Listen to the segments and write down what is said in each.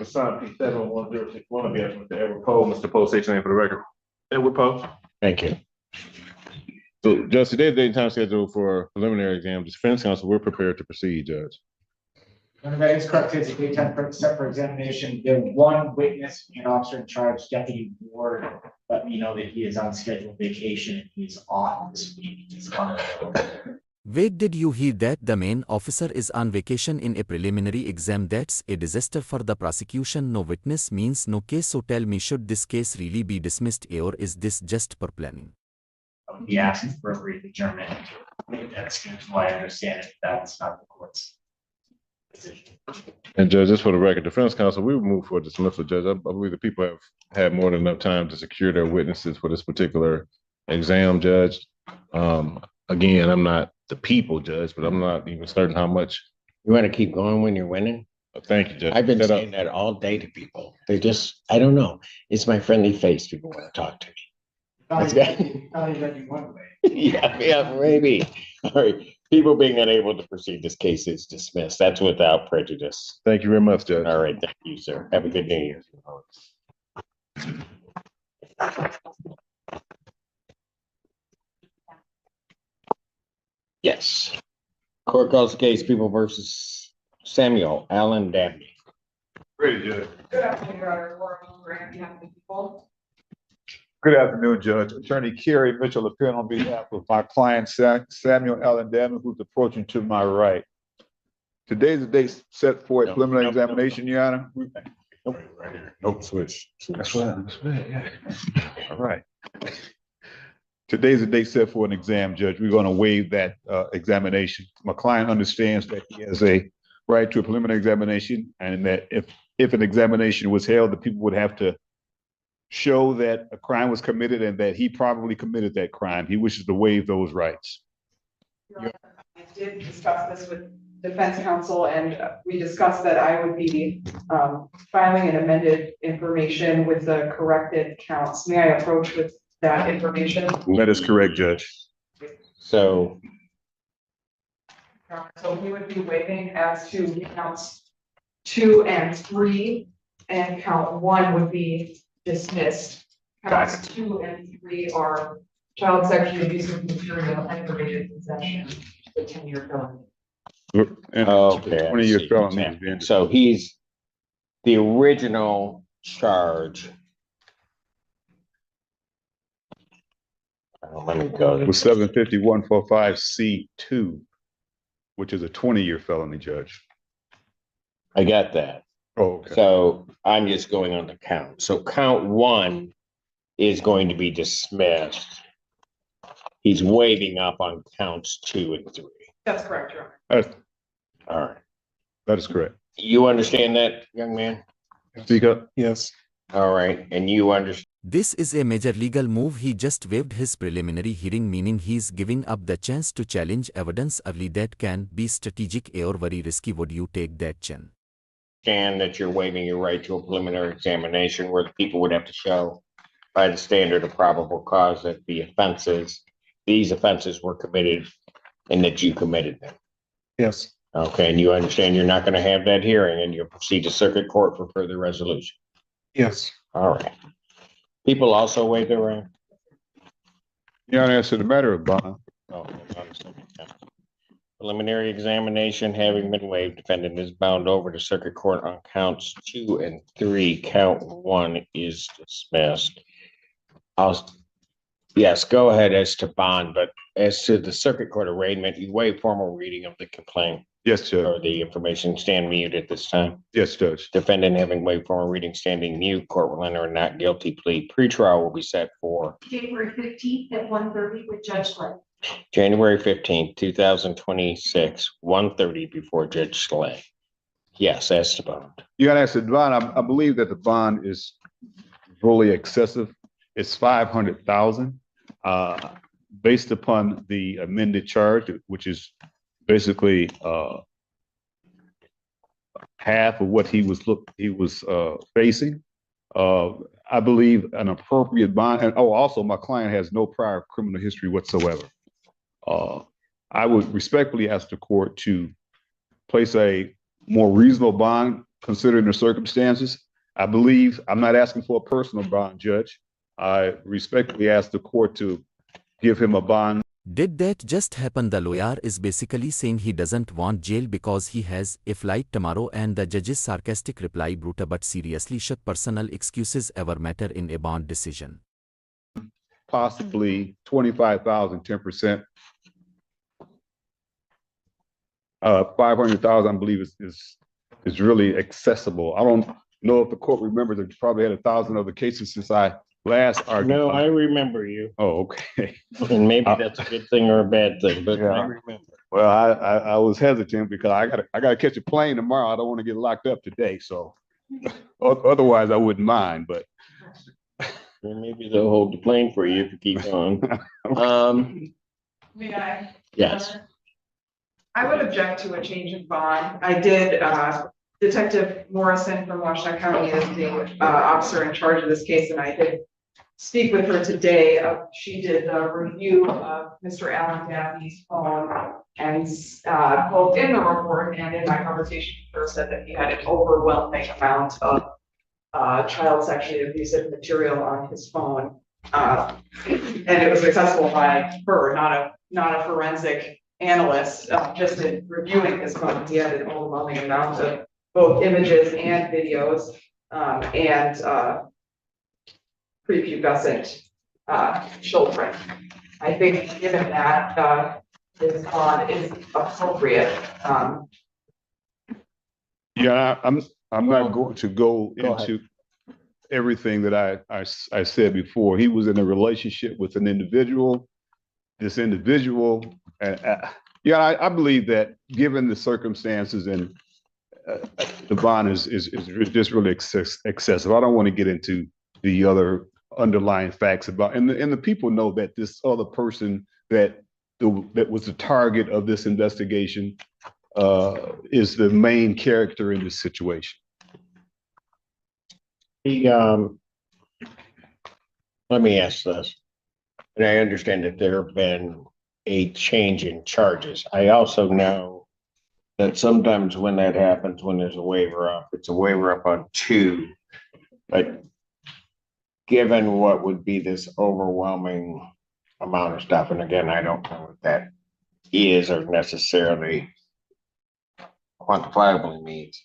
Son, P71061, be Mr. Edward Poe. Mr. Poe, state your name for the record. Edward Poe. Thank you. So, Judge, today's date and time schedule for preliminary exam. Defense counsel, we're prepared to proceed, Judge. That is correct. It's a daytime set for examination. The one witness and officer in charge, Deputy Ward, let me know that he is on scheduled vacation. He's off this week. He's on. Wait, did you hear that? The main officer is on vacation in a preliminary exam. That's a disaster for the prosecution. No witness means no case. So tell me, should this case really be dismissed, or is this just for planning? He asked for a brief adjournment. That's why I understand it. That's not the court's decision. And Judge, just for the record, defense counsel, we will move for dismissal, Judge. I believe the people have had more than enough time to secure their witnesses for this particular exam, Judge. Again, I'm not the people, Judge, but I'm not even certain how much. You want to keep going when you're winning? Thank you, Judge. I've been saying that all day to people. They just, I don't know. It's my friendly face. People want to talk to me. Yeah, maybe. All right. People being unable to proceed, this case is dismissed. That's without prejudice. Thank you very much, Judge. All right. Thank you, sir. Have a good day. Yes. Court calls the case People versus Samuel Allen Dabney. Ready, Judge. Good afternoon, Your Honor. Courtroom, on behalf of the people. Good afternoon, Judge. Attorney Kerry Mitchell appearing on behalf of my client, Samuel Allen Damon, who's approaching to my right. Today's the date set for a preliminary examination, Your Honor. Nope. Right here. Nope, switch. That's right. Yeah. All right. Today's the date set for an exam, Judge. We're going to waive that examination. My client understands that he has a right to a preliminary examination, and that if an examination was held, the people would have to show that a crime was committed and that he probably committed that crime. He wishes to waive those rights. I did discuss this with defense counsel, and we discussed that I would be filing an amended information with the corrected counts. May I approach with that information? That is correct, Judge. So we would be waiving as to counts 2 and 3, and count 1 would be dismissed. Counts 2 and 3 are child sexual abuse of material, aggravated possession, the 10-year felony. okay, 20-year felony. So he's the original charge. Let me go to With 75145C2, which is a 20-year felony, Judge. I got that. Oh, okay. So I'm just going on the count. So count 1 is going to be dismissed. He's waiving up on counts 2 and 3. That's correct, Your Honor. All right. That is correct. You understand that, young man? Speak up. Yes. All right. And you understand? This is a major legal move. He just waived his preliminary hearing, meaning he's giving up the chance to challenge evidence early. That can be strategic or very risky. Would you take that chance? That you're waiving your right to a preliminary examination where the people would have to show by the standard of probable cause that these offenses were committed and that you committed them. Yes. Okay, and you understand you're not going to have that hearing and you'll proceed to circuit court for further resolution. Yes. All right. People also waive their right. Your Honor, as to the matter of bond. Oh, preliminary examination having been waived, defendant is bound over to circuit court on counts 2 and 3. Count 1 is dismissed. Yes, go ahead as to bond, but as to the circuit court arraignment, you waive formal reading of the complaint. Yes, Judge. Or the information. Stand mute at this time. Yes, Judge. Defendant having waived formal reading, standing mute. Court will enter a not guilty plea. Pretrial will be set for January 15th at 1:30 with Judge Slay. January 15th, 2026, 1:30 before Judge Slay. Yes, as to bond. Your Honor, as to bond, I believe that the bond is really excessive. It's $500,000 based upon the amended charge, which is basically half of what he was facing. I believe an appropriate bond, and also my client has no prior criminal history whatsoever. I would respectfully ask the court to place a more reasonable bond, considering the circumstances, I believe, I'm not asking for a personal bond, Judge. I respectfully ask the court to give him a bond. Did that just happen? The lawyer is basically saying he doesn't want jail because he has a flight tomorrow, and the judge's sarcastic reply, bruta, but seriously, should personal excuses ever matter in a bond decision? Possibly 25,000, 10%. 500,000, I believe, is really accessible. I don't know if the court remembers. It probably had 1,000 other cases since I last argued. No, I remember you, Oh, okay. and maybe that's a good thing or a bad thing, but I Yeah. remember. Well, I was hesitant because I gotta catch a plane tomorrow. I don't want to get locked up today, so otherwise I wouldn't mind. But Well, maybe they'll hold the plane for you if you keep on. May I? Yes. I would object to a change in bond. I did, Detective Morrison from Washington County is the officer in charge of this case, and I did speak with her today. She did a review of Mr. Allen Gaffney's phone, and both in the report and in my conversation with her said that he had an overwhelming amount of child sexually abusive material on his phone. And it was accessible by her, not a forensic analyst. Just in reviewing his phone, he had an overwhelming amount of both images and videos, and prepubescent children. I think given that this bond is appropriate. yeah, I'm not going to go Go ahead. into everything that I said before. He was in a relationship with an individual. This individual, yeah, I believe that given the circumstances and the bond is just really excessive. I don't want to get into the other underlying facts about, and the people know that this other person that was the target of this investigation is the main character in this situation. Let me ask this, and I understand that there have been a change in charges. I also know that sometimes when that happens, when there's a waiver up, it's a waiver up on 2. But given what would be this overwhelming amount of stuff, and again, I don't know what that is or necessarily quantifiably means,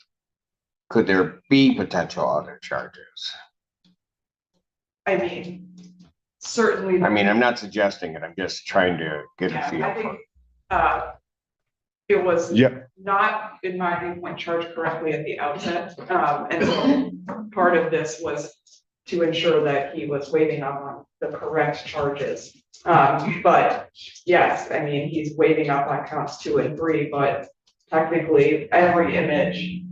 could there be potential other charges? I mean, certainly. I mean, I'm not suggesting it. I'm just trying to get a Yeah, feel I for think, it was Yeah. not, in my viewpoint, charged correctly at the outset. And so part of this was to ensure that he was waiving up on the correct charges. But yes, I mean, he's waiving up on counts 2 and 3, but technically every image,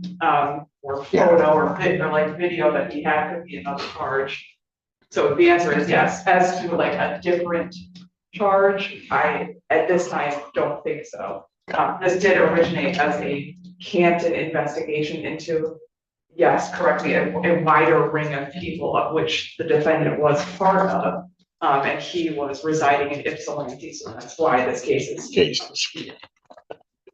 or photo or video that he had could be another charge. So the answer is yes. As to like a different charge, I, at this time, don't think so. This did originate as a Canton investigation into, yes, correctly, a wider ring of people of which the defendant was part of. And he was residing in Ypsilanti, so that's why this case is.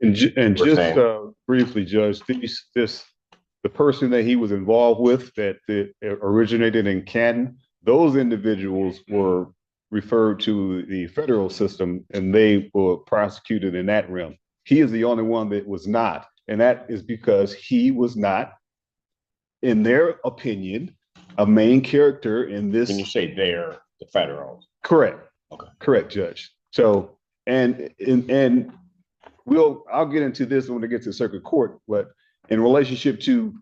And We're saying. just briefly, Judge, the person that he was involved with that originated in Canton, those individuals were referred to the federal system and they were prosecuted in that realm. He is the only one that was not, and that is because he was not, in their opinion, a main character in this. When you say they're the federal. Correct. Okay. Correct, Judge. So, and I'll get into this when it gets to circuit court, but in relationship to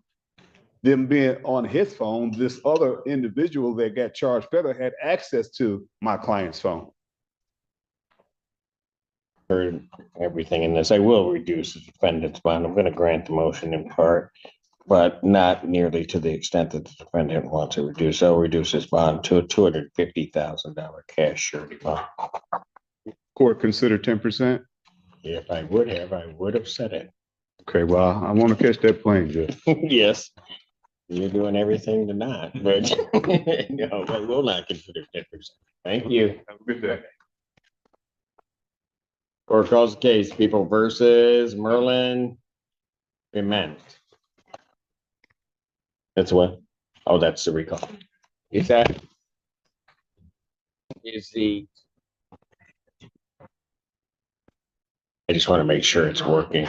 them being on his phone, this other individual that got charged federal had access to my client's phone. For everything in this, I will reduce the defendant's bond. I'm going to grant the motion in part, but not nearly to the extent that the defendant wants to reduce. I'll reduce his bond to a $250,000 cash surety bond. Court consider 10%. If I would have said it. Okay, well, I want to catch that plane, Judge. Yes. You're doing everything to not, but no, I will not consider 10%. Thank you. Have a good day. Court calls the case, People versus Merlin Bement. That's what? Oh, that's the recall. Is that? Is the? I just want to make sure it's working.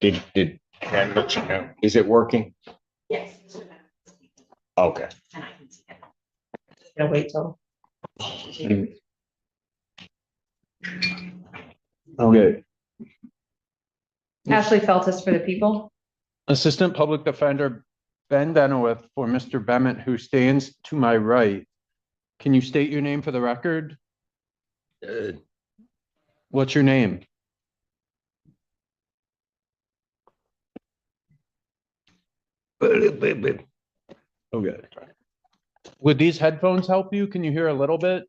Did Ken let you know? Is it working? Yes. Okay. And I can see it. Gonna wait till. Okay. Ashley Feltus for the people. Assistant Public Defender Ben Denowith for Mr. Bennett, who stands to my right. Can you state your name for the record? What's your name? Okay. Would these headphones help you? Can you hear a little bit?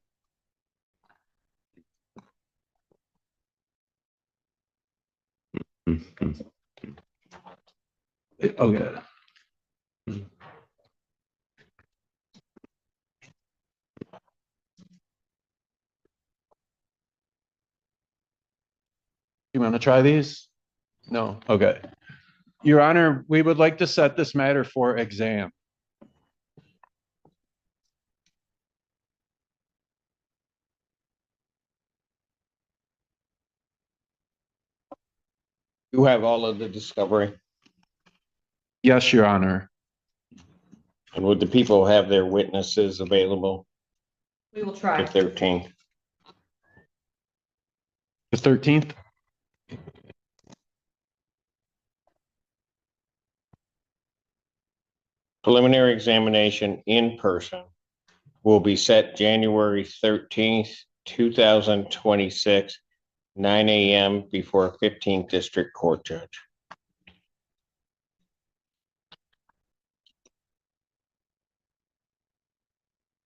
Okay. You want to try these? No? Okay. Your Honor, we would like to set this matter for exam. You have all of the discovery, Yes, Your Honor. and would the people have their witnesses available We will the try. 13th? The 13th? Preliminary examination in person will be set January 13th, 2026, 9 a.m. before a 15th District Court judge.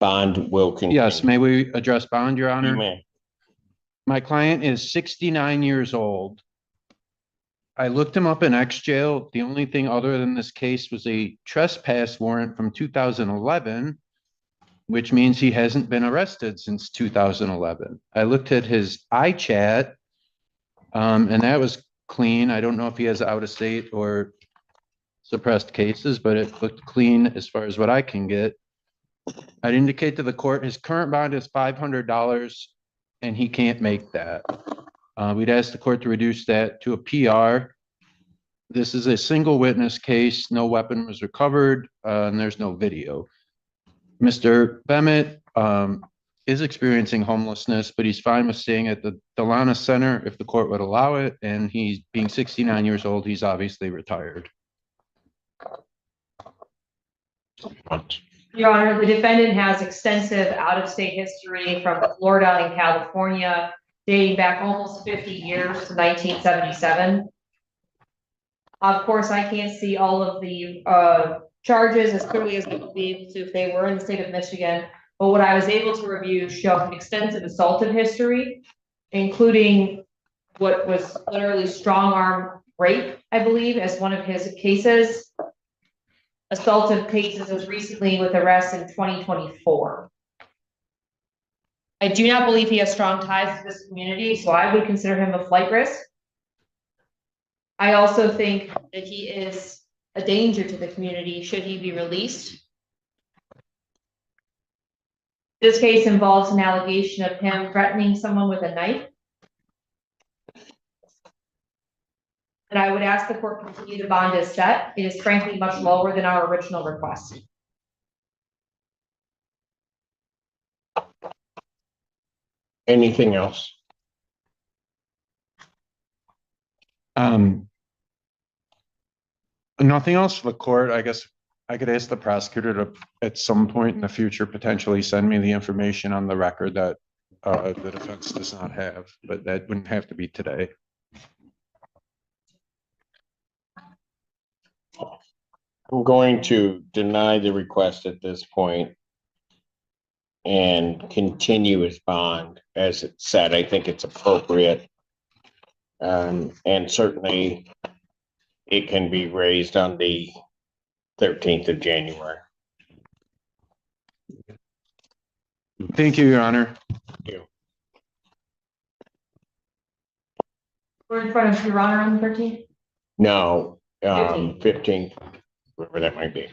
Bond will continue. Yes, may we address bond, Your You Honor? may. My client is 69 years old. I looked him up in X jail. The only thing other than this case was a trespass warrant from 2011, which means he hasn't been arrested since 2011. I looked at his iChat, and that was clean. I don't know if he has out of state or suppressed cases, but it looked clean as far as what I can get. I'd indicate to the court his current bond is $500 and he can't make that. We'd ask the court to reduce that to a PR. This is a single witness case. No weapon was recovered, and there's no video. Mr. Bennett is experiencing homelessness, but he's fine with staying at the Delana Center if the court would allow it. And he's being 69 years old. He's obviously retired. Your Honor, the defendant has extensive out-of-state history from Florida and California, dating back almost 50 years to 1977. Of course, I can't see all of the charges as clearly as I would be able to if they were in the state of Michigan. But what I was able to review showed an extensive assaultive history, including what was literally strong arm rape, I believe, as one of his cases. Assaultive cases as recently with arrests in 2024. I do not believe he has strong ties to this community, so I would consider him a flight risk. I also think that he is a danger to the community should he be released. This case involves an allegation of him threatening someone with a knife. And I would ask the court to continue the bond as set. It is frankly much lower than our original request. Anything else? Nothing else for the court. I guess I could ask the prosecutor to, at some point in the future, potentially send me the information on the record that the defense does not have, but that wouldn't have to be today. I'm going to deny the request at this point and continue his bond as it said. I think it's appropriate. And certainly it can be raised on the 13th of January. Thank you, Your Honor. We're in front of Your Honor on the 13th. No, 15th. 15th. whoever that might be.